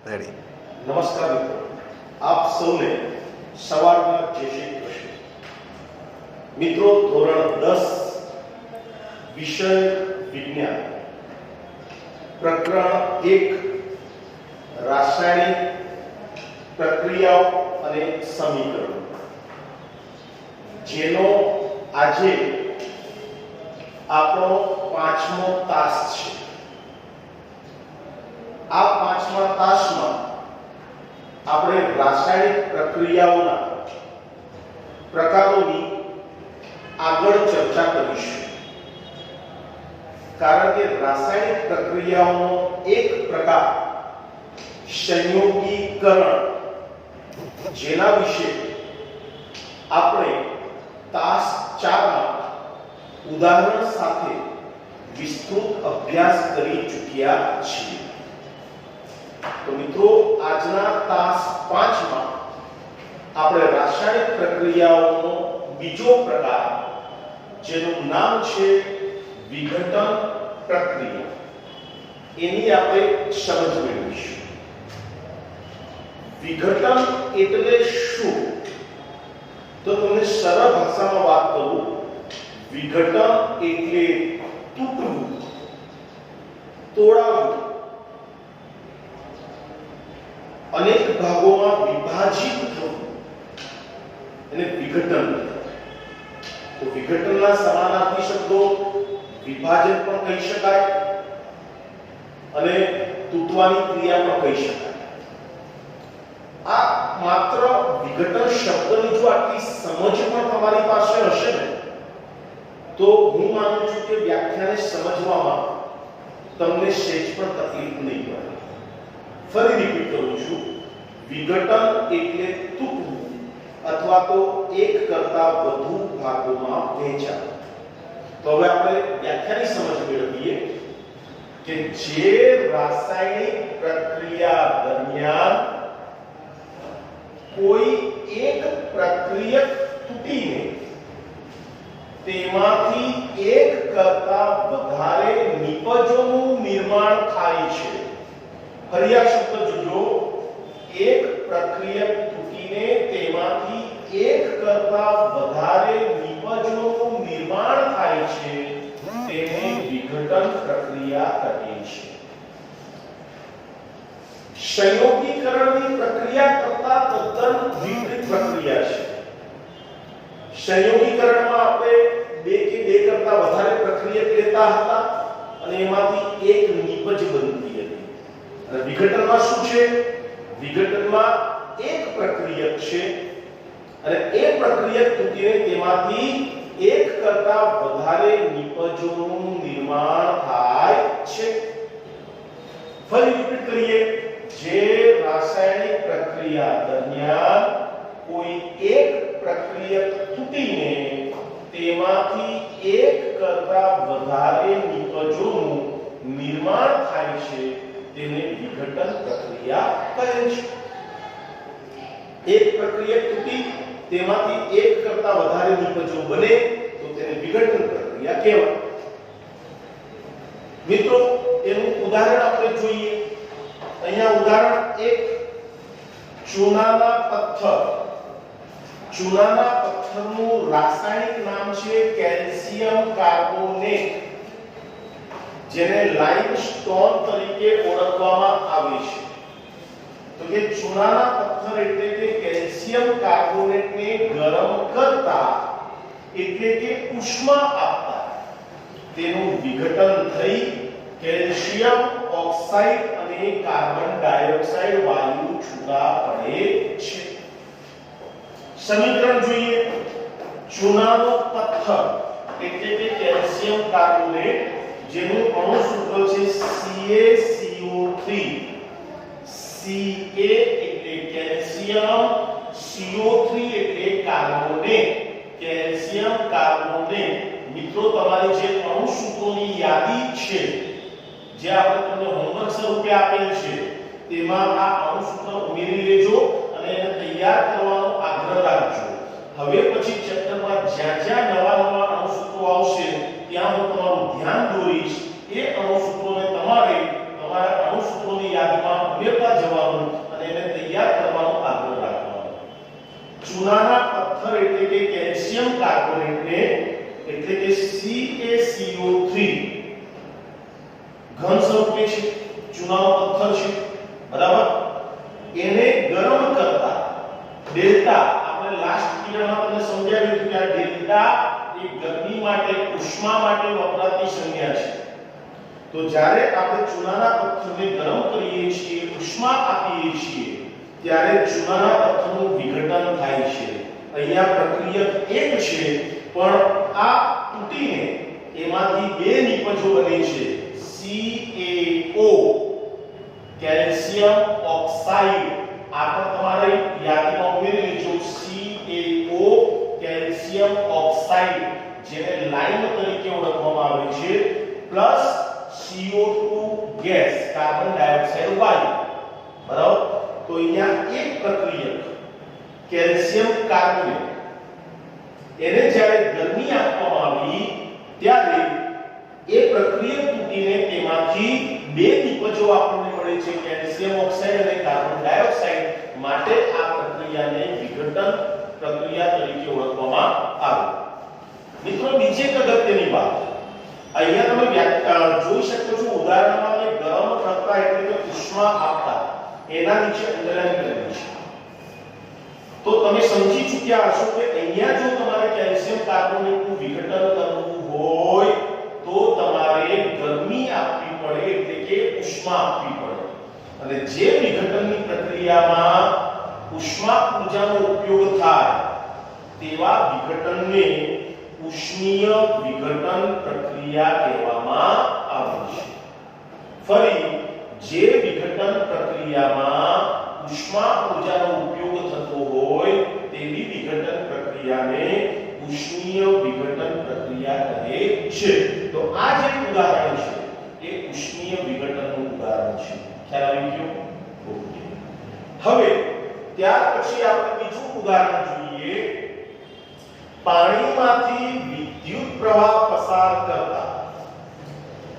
Ready. નમસ્કાર મિત્રો, આપ સૌને સવારના જય શ્રી કૃષ્ણ. મિત્રો, ધોરણ 10 વિષય વિજ્ઞાન પ્રકરણ 1 રાસાયણિક પ્રક્રિયાઓ અને સમીકરણો, જેનો આજે આપણો 5મો તાસ છે. આ 5મા તાસમાં આપણે રાસાયણિક પ્રક્રિયાઓના પ્રકારોની આગળ ચર્ચા કરીશું. કારણ કે રાસાયણિક પ્રક્રિયાઓનો એક પ્રકાર સંયોગીકરણ, જેના વિશે આપણે તાસ 4માં ઉદાહરણ સાથે વિસ્તૃત અભ્યાસ કરી ચૂક્યા છીએ. તો મિત્રો, આજના તાસ 5માં આપણે રાસાયણિક પ્રક્રિયાઓનો બીજો પ્રકાર, જેનું નામ છે વિઘટન પ્રક્રિયા, એની આપણે સમજ મેળવીશું. વિઘટન એટલે શું? તો તમને સરળ ભાષામાં વાત કરું, વિઘટન એટલે તૂટવું, તોડાવવું, અનેક ભાગોમાં વિભાજિત થવું, અને વિઘટન. તો વિઘટનના સમાનાર્થી શબ્દો વિભાજન પણ કહી શકાય અને તૂટવાની ક્રિયા પણ કહી શકાય. આ માત્ર વિઘટન શબ્દની જો આટલી સમજ પણ તમારી પાસે હશે ને, તો હું માનું છું કે વ્યાખ્યાને સમજવામાં તમને સહેજ પણ તકલીફ નહીં પડે. ફરી રિપીટ કરું છું, વિઘટન એટલે તૂટવું અથવા તો એક કરતા વધુ ભાગોમાં વહેંચાવું. તો હવે આપણે વ્યાખ્યાની સમજ મેળવીએ કે જે રાસાયણિક પ્રક્રિયા દરમિયાન કોઈ એક પ્રક્રિયક તૂટીને તેમાંથી એક કરતા વધારે નિપજોનું નિર્માણ થાય છે. ફરી આ શબ્દ જોજો, એક પ્રક્રિયક તૂટીને તેમાંથી એક કરતા વધારે નિપજોનું નિર્માણ થાય છે, તેને વિઘટન પ્રક્રિયા કહે છે. સંયોગીકરણની પ્રક્રિયા કરતા તદ્દન વિપરીત પ્રક્રિયા છે. સંયોગીકરણમાં આપણે બે કે બે કરતા વધારે પ્રક્રિયક લેતા હતા અને એમાંથી એક નિપજ બનતી હતી. અને વિઘટનમાં શું છે? વિઘટનમાં એક પ્રક્રિયક છે અને એ પ્રક્રિયક તૂટીને તેમાંથી એક કરતા વધારે નિપજોનું નિર્માણ થાય છે. ફરી રિપીટ કરીએ, જે રાસાયણિક પ્રક્રિયા દરમિયાન કોઈ એક પ્રક્રિયક તૂટીને તેમાંથી એક કરતા વધારે નિપજોનું નિર્માણ થાય છે, તેને વિઘટન પ્રક્રિયા કહે છે. એક પ્રક્રિયક તૂટી તેમાંથી એક કરતા વધારે નિપજો બને તો તેને વિઘટન પ્રક્રિયા કહેવાય. મિત્રો, એનું ઉદાહરણ આપણે જોઈએ. અહીંયા ઉદાહરણ 1, ચૂનાના પથ્થર. ચૂનાના પથ્થરનું રાસાયણિક નામ છે કેલ્શિયમ કાર્બોનેટ, જેને લાઇમસ્ટોન તરીકે ઓળખવામાં આવે છે. તો કે ચૂનાના પથ્થર એટલે કે કેલ્શિયમ કાર્બોનેટને ગરમ કરતા, એટલે કે ઉષ્મા આપતા, તેનું વિઘટન થઈ કેલ્શિયમ ઓક્સાઇડ અને કાર્બન ડાયોક્સાઇડ વાયુ છૂટા પડે છે. સમીકરણ જોઈએ. ચૂનાનો પથ્થર એટલે કે કેલ્શિયમ કાર્બોનેટ, જેનું અણુ સૂત્ર છે CaCO3. Ca એટલે કેલ્શિયમ, CO3 એટલે કાર્બોનેટ, કેલ્શિયમ કાર્બોનેટ. મિત્રો, તમારી જે અણુ સૂત્રોની યાદી છે, જે આપણે તમને હોમવર્ક સ્વરૂપે આપેલ છે, તેમાં આ અણુ સૂત્ર ઉમેરી લેજો અને એને તૈયાર કરવાનો આગ્રહ રાખજો. હવે પછી ચેપ્ટરમાં જ્યાં જ્યાં નવા નવા અણુ સૂત્રો આવશે, ત્યાં હું તમારું ધ્યાન દોરીશ. એ અણુસૂત્રોને તમારે તમારા અણુસૂત્રોની યાદીમાં ઉમેરતા જવા જવાનું અને એને તૈયાર કરવાનો આગ્રહ રાખવાનો. ચૂનાના પથ્થર એટલે કે કેલ્શિયમ કાર્બોનેટને એટલે કે CaCO3 ઘન સ્વરૂપે છે, ચૂનાનો પથ્થર છે, બરાબર, એને ગરમ કરતા ડેલ્ટા, આપણે લાસ્ટ પીરિયડમાં તમને સમજાવ્યું હતું કે આ ડેલ્ટા એ ગરમી માટે, ઉષ્મા માટે વપરાતી સંજ્ઞા છે. તો જ્યારે આપણે ચૂનાના પથ્થરને ગરમ કરીએ છીએ, ઉષ્મા આપીએ છીએ, ત્યારે ચૂનાના પથ્થરનું વિઘટન થાય છે. અહીંયા પ્રક્રિયક એક છે, પણ આ તૂટીને એમાંથી બે નિપજો બને છે, CaO કેલ્શિયમ ઓક્સાઇડ. આ પણ તમારે યાદીમાં ઉમેરી લેજો, CaO કેલ્શિયમ ઓક્સાઇડ, જેને લાઇમ તરીકે ઓળખવામાં આવે છે, plus CO2 gas, carbon dioxide વાયુ, બરાબર. તો અહીંયા એક પ્રક્રિયક કેલ્શિયમ કાર્બોનેટ, એને જ્યારે ગરમી આપવામાં આવી ત્યારે એ પ્રક્રિયક તૂટીને તેમાંથી બે નિપજો આપણને મળે છે, કેલ્શિયમ ઓક્સાઇડ અને કાર્બન ડાયોક્સાઇડ. માટે આ પ્રક્રિયાને વિઘટન પ્રક્રિયા તરીકે ઓળખવામાં આવે. મિત્રો, બીજી એક અગત્યની વાત, અહીંયા તમે જોઈ શકો છો, ઉદાહરણમાં મેં ગરમ કરતા એટલે કે ઉષ્મા આપતા એના નીચે અંડરલાઈન કરેલું છે. તો તમે સમજી ચૂક્યા હશો કે અહીંયા જો તમારે કેલ્શિયમ કાર્બોનેટનું વિઘટન કરવું હોય તો તમારે ગરમી આપવી પડે, એટલે કે ઉષ્મા આપવી પડે. અને જે વિઘટનની પ્રક્રિયામાં ઉષ્મા ઊર્જાનો ઉપયોગ થાય તેવા વિઘટનને ઉષ્મીય વિઘટન પ્રક્રિયા કહેવામાં આવે છે. ફરી, જે વિઘટન પ્રક્રિયામાં ઉષ્મા ઊર્જાનો ઉપયોગ થતો હોય તેવી વિઘટન પ્રક્રિયાને ઉષ્મીય વિઘટન પ્રક્રિયા કહે છે. તો આ જે ઉદાહરણ છે એ ઉષ્મીય વિઘટનનું ઉદાહરણ છે. ખ્યાલ આવી ગયો? ઓકે. હવે ત્યાર પછી આપણે બીજું ઉદાહરણ જોઈએ, પાણીમાંથી વિદ્યુત પ્રવાહ પસાર કરતા.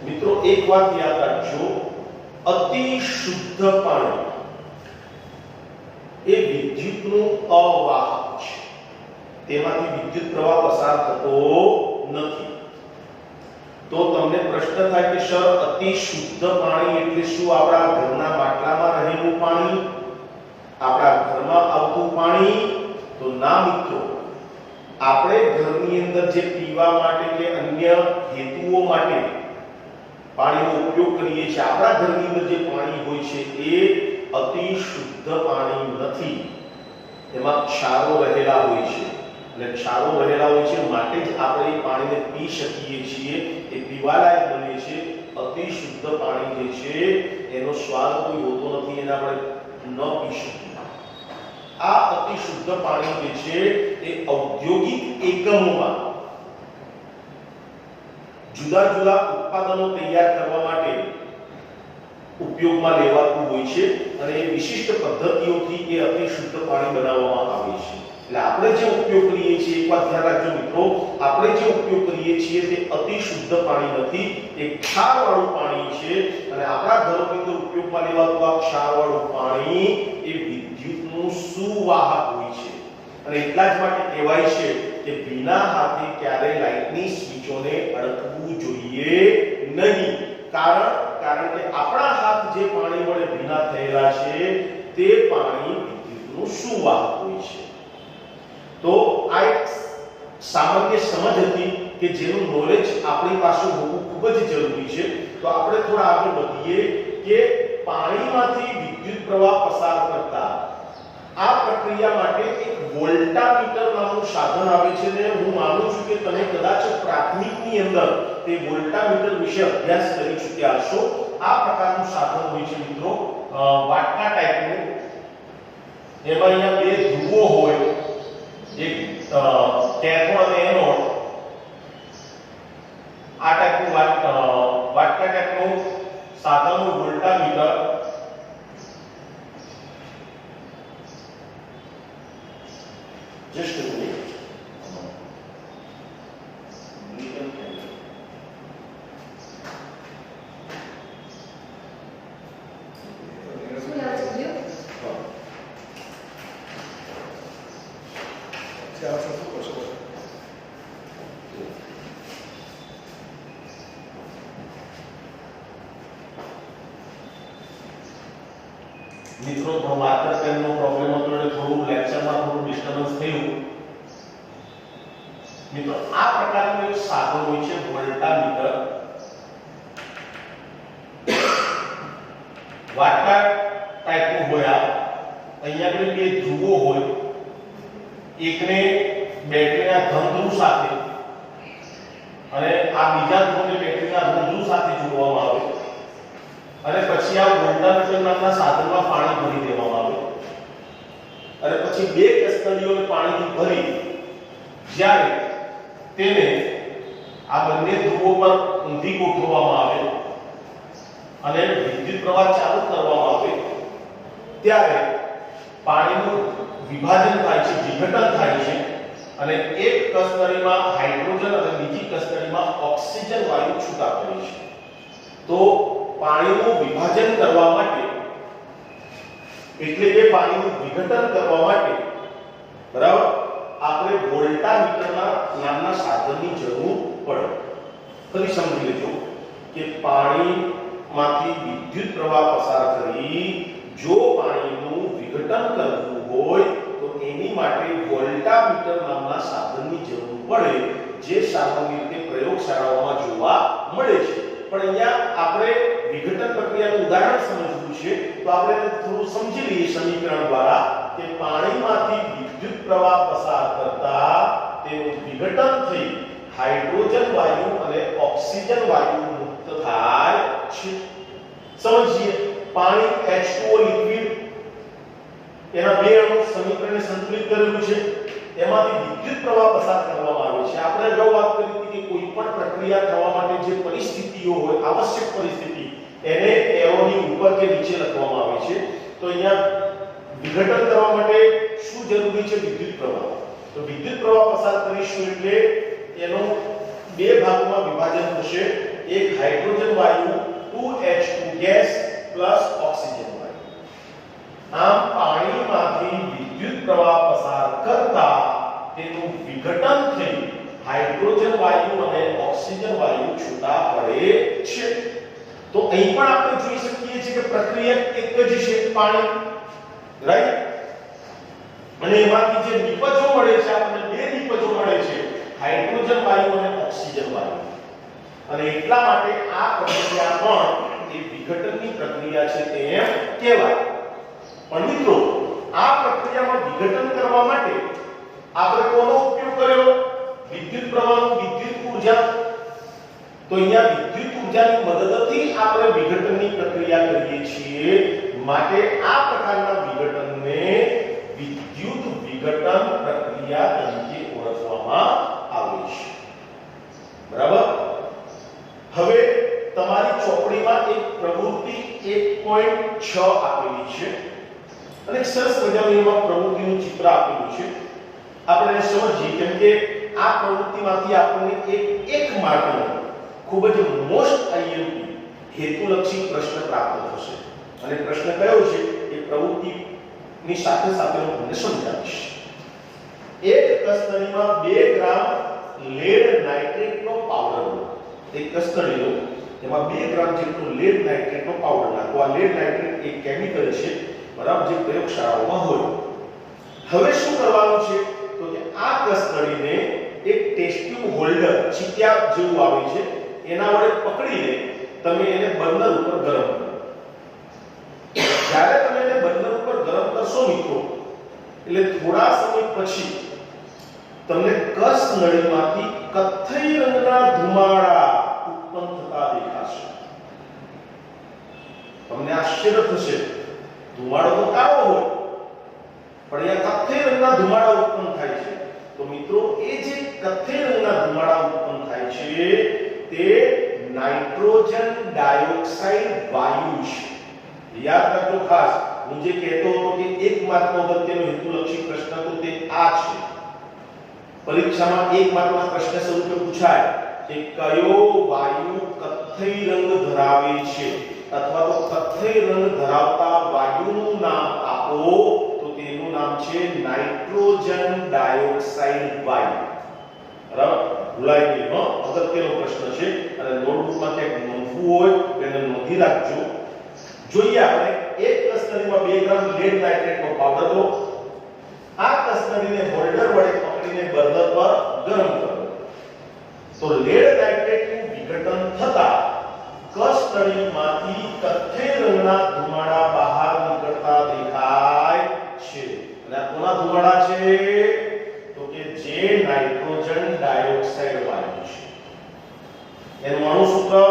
મિત્રો, એક વાત યાદ રાખજો, અતિ શુદ્ધ પાણી એ વિદ્યુતનું અવાહક છે, તેમાંથી વિદ્યુત પ્રવાહ પસાર થતો નથી. તો તમને પ્રશ્ન થાય કે સર, અતિ શુદ્ધ પાણી એટલે શું? આપણા ઘરના માટલામાં રહેલું પાણી, આપણા ઘરમાં આવતું પાણી? તો ના મિત્રો, આપણે ઘરની અંદર જે પીવા માટે કે અન્ય હેતુઓ માટે પાણીનો ઉપયોગ કરીએ છીએ, આપણા ઘરની અંદર જે પાણી હોય છે એ અતિ શુદ્ધ પાણી નથી. એમાં ક્ષારો રહેલા હોય છે, અને ક્ષારો રહેલા હોય છે માટે જ આપણે એ પાણીને પી શકીએ છીએ, એ પીવાલાયક બને છે. અતિ શુદ્ધ પાણી જે છે એનો સ્વાદ કોઈ હોતો નથી, એને આપણે ન પી શકીએ. આ અતિ શુદ્ધ પાણી જે છે એ ઔદ્યોગિક એકમોમાં જુદા જુદા ઉત્પાદનો તૈયાર કરવા માટે ઉપયોગમાં લેવાતું હોય છે, અને એ વિશિષ્ટ પદ્ધતિઓથી એ અતિ શુદ્ધ પાણી બનાવવામાં આવે છે. એટલે આપણે જે ઉપયોગ કરીએ છીએ, એક વાત ધ્યાન રાખજો મિત્રો, આપણે જે ઉપયોગ કરીએ છીએ તે અતિ શુદ્ધ પાણી નથી, એ ક્ષારવાળું પાણી છે. અને આપણા ઘરોની અંદર ઉપયોગમાં લેવાતું આ ક્ષારવાળું પાણી એ વિદ્યુતનું સુવાહક હોય છે. અને એટલા જ માટે કહેવાય છે કે ભીના હાથે ક્યારેય લાઇટની સ્વિચોને અડકવું જોઈએ નહીં. કારણ કે આપણા હાથ જે પાણી વડે ભીના થયેલા છે તે પાણી વિદ્યુતનું સુવાહક હોય છે. તો આ એક સામાન્ય સમજ હતી કે જેનું નોલેજ આપણી પાસે હોવું ખૂબ જ જરૂરી છે. તો આપણે થોડા આગળ વધીએ કે પાણીમાંથી વિદ્યુત પ્રવાહ પસાર કરતા આ પ્રક્રિયા માટે એક વોલ્ટામીટર નામનું સાધન આવે છે, ને હું માનું છું કે તમે કદાચ પ્રાથમિકની અંદર તે વોલ્ટામીટર વિશે અભ્યાસ કરી ચૂક્યા હશો. આ પ્રકારનું સાધન હોય છે મિત્રો, વાટકા ટાઈપનું. એમાં અહીંયા બે ધ્રુવો હોય, એક કેથોડ અને એનોડ. આ ટાઈપનું વાટકા ટાઈપનું સાધન વોલ્ટામીટર. Just a minute. શું નામ છે? ત્યાં શું કરશો? મિત્રો થોડો માર્કર પેનનો પ્રોબ્લેમ હતો એટલે થોડું લેક્ચરમાં થોડું ડિસ્ટર્બન્સ થયું. મિત્રો આ પ્રકારનું એક સાધન હોય છે વોલ્ટામીટર. વાટકા ટાઈપનું હોય. અહીંયા આગળ બે ધ્રુવો હોય, એકને બેટરીના ધન ધ્રુવ સાથે અને આ બીજા ધ્રુવને બેટરીના ઋણ ધ્રુવ સાથે જોડવામાં આવે અને પછી આ વોલ્ટામીટર નામના સાધનમાં પાણી ભરી દેવામાં આવે અને પછી બે કસ્તરીઓને પાણીથી ભરી જ્યારે તેને આ બંને ધ્રુવો પર ઊંધી ગોઠવવામાં આવે અને વિદ્યુત પ્રવાહ ચાલુ કરવામાં આવે ત્યારે પાણીનું વિભાજન થાય છે, વિઘટન થાય છે અને એક કસ્તરીમાં હાઇડ્રોજન અને બીજી કસ્તરીમાં ઓક્સિજન વાયુ છૂટા પડે છે. તો પાણીનું વિભાજન કરવા માટે એટલે કે પાણીનું વિઘટન કરવા માટે બરાબર આપણે વોલ્ટામીટરના નામના સાધનની જરૂર પડે. ફરી સમજી લેજો કે પાણીમાંથી વિદ્યુત પ્રવાહ પસાર કરી જો પાણીનું વિઘટન કરવું હોય તો એની માટે વોલ્ટામીટર નામના સાધનની જરૂર પડે, જે સામાન્ય રીતે પ્રયોગશાળાઓમાં જોવા મળે છે. પણ અહીંયા આપણે વિઘટન પ્રક્રિયાનું ઉદાહરણ સમજવું છે તો આપણે થોડું સમજી લઈએ સમીકરણ દ્વારા કે પાણીમાંથી વિદ્યુત પ્રવાહ પસાર કરતા તેનું વિઘટન થઈ હાઇડ્રોજન વાયુ અને ઓક્સિજન વાયુ મુક્ત થાય છે. સમજીએ. પાણી H2O લિક્વિડ એના બે અણુ સમીકરણને સંતુલિત કરેલું છે, એમાંથી વિદ્યુત પ્રવાહ પસાર કરવામાં આવે છે. આપણે અગાઉ વાત કરી હતી કે કોઈ પણ પ્રક્રિયા થવા માટે જે પરિસ્થિતિઓ હોય, આવશ્યક પરિસ્થિતિ, એને એરોની ઉપર કે નીચે લખવામાં આવે છે. તો અહીંયા વિઘટન કરવા માટે શું જરૂરી છે? વિદ્યુત પ્રવાહ. તો વિદ્યુત પ્રવાહ પસાર કરીશું એટલે એનું બે ભાગોમાં વિભાજન થશે. એક હાઇડ્રોજન વાયુ 2H2 ગેસ પ્લસ ઓક્સિજન વાયુ. આમ પાણીમાંથી વિદ્યુત પ્રવાહ પસાર કરતા તેનું વિઘટન થઈ હાઇડ્રોજન વાયુ અને ઓક્સિજન વાયુ છૂટા પડે છે. તો અહીં પણ આપણે જોઈ શકીએ છીએ કે પ્રક્રિયા એક જ છે, પાણી, રાઈટ? અને એમાંથી જે નિપજો મળે છે, આપણને બે નિપજો મળે છે, હાઇડ્રોજન વાયુ અને ઓક્સિજન વાયુ. અને એટલા માટે આ પ્રક્રિયા પણ એ વિઘટનની પ્રક્રિયા છે તેમ કહેવાય. પણ મિત્રો આ પ્રક્રિયામાં વિઘટન કરવા માટે આપણે કોનો ઉપયોગ કર્યો? વિદ્યુત પ્રવાહનું, વિદ્યુત ઊર્જા. તો અહીંયા વિદ્યુત ઊર્જાની મદદથી આપણે વિઘટનની પ્રક્રિયા કરીએ છીએ. માટે આ પ્રકારના વિઘટનને વિદ્યુત વિઘટન પ્રક્રિયા તરીકે ઓળખવામાં આવે છે. બરાબર? હવે તમારી ચોપડીમાં એક પ્રવૃત્તિ 1.6 આપેલી છે અને સરસ મજાનું એમાં પ્રવૃત્તિનું ચિત્ર આપેલું છે. આપણે સમજીએ કેમ કે આ પ્રવૃત્તિમાંથી આપણને એક માર્કનો ખૂબ જ મોસ્ટ આઈએમપી હેતુલક્ષી પ્રશ્ન પ્રાપ્ત થશે. અને પ્રશ્ન કયો છે એ પ્રવૃત્તિની સાથે સાથે હું તમને સમજાવીશ. એક કસ્તરીમાં 2 ગ્રામ લેડ નાઇટ્રેટનો પાવડર લો. એક કસ્તરી લો, એમાં 2 ગ્રામ જેટલો લેડ નાઇટ્રેટનો પાવડર નાખો. આ લેડ નાઇટ્રેટ એક કેમિકલ છે, બરાબર, જે પ્રયોગશાળાઓમાં હોય. હવે શું કરવાનું છે તો કે આ કસ્તરીને એક ટેસ્ટ ટ્યુબ હોલ્ડર, ચીટિયા જેવું આવે છે, એના વડે પકડીને તમે એને બર્નર ઉપર ગરમ કરો. જ્યારે તમે એને બર્નર ઉપર ગરમ કરશો મિત્રો, એટલે થોડા સમય પછી તમને કસ નળીમાંથી કથ્થઈ રંગના ધુમાડા ઉત્પન્ન થતા દેખાશે. તમને આશ્ચર્ય થશે, ધુમાડો તો કાળો હોય પણ અહીંયા કથ્થઈ રંગના ધુમાડા ઉત્પન્ન થાય છે. તો મિત્રો એ જે કથ્થઈ રંગના ધુમાડા ઉત્પન્ન થાય છે તે નાઇટ્રોજન ડાયોક્સાઇડ વાયુ છે. યાદ રાખજો ખાસ, હું જે કહેતો હતો કે એક માર્કનો અગત્યનો હેતુલક્ષી પ્રશ્ન તો તે આ છે. પરીક્ષામાં એક માર્કના પ્રશ્ન સ્વરૂપે પૂછાય કે કયો વાયુ કથ્થઈ રંગ ધરાવે છે અથવા તો કથ્થઈ રંગ ધરાવતા વાયુનું નામ આપો, તો તેનું નામ છે નાઇટ્રોજન ડાયોક્સાઇડ વાયુ. બરાબર, ભૂલાય નહીં હો, અગત્યનો પ્રશ્ન છે અને નોટબુકમાં ક્યાંક નોંધવું હોય તો એને નોંધી રાખજો. જોઈએ આપણે એક કસ્ટડીમાં 2 ગ્રામ લેડ નાઇટ્રેટનો પાવડર લો. આ કસ્ટડીને હોલ્ડર વડે પકડીને બર્નર પર ગરમ કરો. તો લેડ નાઇટ્રેટનું વિઘટન થતા કસ્ટડીમાંથી કથ્થઈ રંગના ધુમાડા બહાર નીકળતા દેખાય છે. અને આ કોના ધુમાડા છે? તો કે જે નાઇટ્રોજન ડાયોક્સાઇડ વાયુ છે એનું અણુ સૂત્ર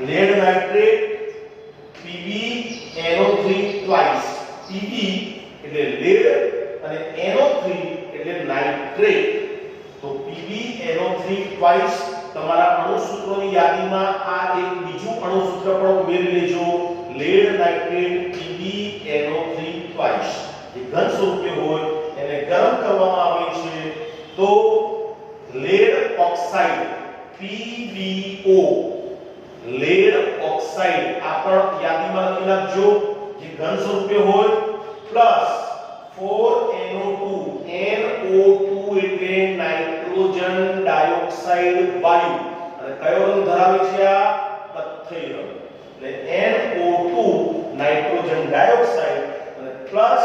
lead nitrate PbNO3 twice. Pb એટલે લેડ અને NO3 એટલે નાઇટ્રેટ. તો PbNO3 ટ્વાઇસ તમારા અણુ સૂત્રોની યાદીમાં આ એક બીજું અણુ સૂત્ર પણ ઉમેરી લેજો, લેડ નાઇટ્રેટ PbNO3 ટ્વાઇસ. એ ઘન સ્વરૂપે હોય એને ગરમ કરવામાં આવે છે તો lead oxide PbO, lead oxide આ પણ યાદીમાં લખી નાખજો, જે ઘન સ્વરૂપે હોય, પ્લસ 4NO2, NO2 એટલે નાઇટ્રોજન ડાયોક્સાઇડ વાયુ અને કયો રંગ ધરાવે છે? આ કથ્થઈ રંગ. એટલે NO2 નાઇટ્રોજન ડાયોક્સાઇડ અને પ્લસ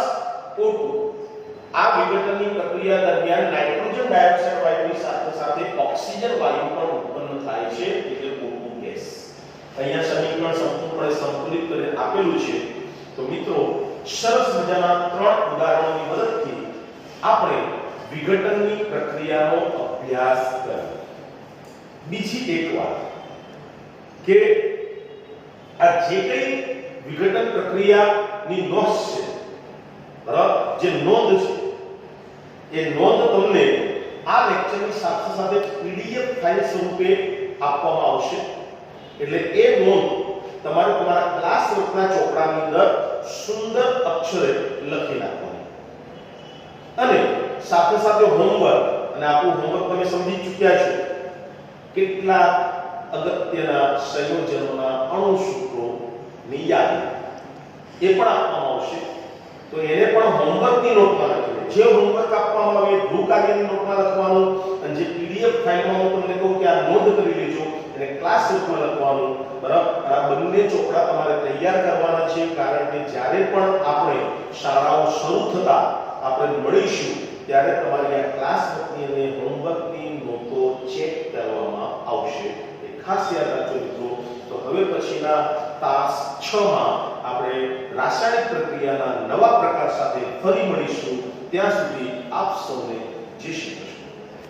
O2. આ વિઘટનની પ્રક્રિયા દરમિયાન નાઇટ્રોજન ડાયોક્સાઇડ વાયુની સાથે સાથે ઓક્સિજન વાયુ પણ ઉત્પન્ન થાય છે, એટલે O2 ગેસ. અહીંયા સમીકરણ સંપૂર્ણપણે સંતુલિત કરીને આપેલું છે. તો મિત્રો, સરસ મજાના 3 ઉદાહરણોની મદદથી આપણે વિઘટનની પ્રક્રિયાનો અભ્યાસ કર્યો. બીજી એક વાત કે આ જે કંઈ વિઘટન પ્રક્રિયાની નોંધ છે, બરાબર, જે નોંધ છે એ નોંધ તમને આ લેક્ચરની સાથે સાથે PDF ફાઇલ સ્વરૂપે આપવામાં આવશે. એટલે એ નોંધ તમારે તમારા ક્લાસ વર્કના ચોપડાની અંદર સુંદર અક્ષરે લખી નાખવાની. અને સાથે સાથે હોમવર્ક, અને આપણું હોમવર્ક તમે સમજી ચૂક્યા છો, કેટલા અગત્યના સંયોજનોના અણુ સૂત્રોની યાદી એ પણ આપવામાં આવશે. તો એને પણ હોમવર્કની નોટમાં લખીને, જે હોમવર્ક આપવામાં આવે એ ગૃહ કાર્યની નોટમાં લખવાનું, અને જે PDF ફાઇલમાં હું તમને કહું કે આ નોંધ કરી લેજો એને ક્લાસ રૂપમાં લખવાનું. બરાબર, આ બંને ચોપડા તમારે તૈયાર કરવાના છે, કારણ કે જ્યારે પણ આપણે શાળાઓ શરૂ થતા આપણે મળીશું ત્યારે તમારી આ ક્લાસ વર્કની અને હોમવર્કની નોટો ચેક કરવામાં આવશે. એ ખાસ યાદ રાખજો મિત્રો. તો હવે પછીના તાસ 6 માં આપણે રાસાયણિક પ્રક્રિયાના નવા પ્રકાર સાથે ફરી મળીશું. ત્યાં સુધી આપ સૌને જય શ્રી કૃષ્ણ.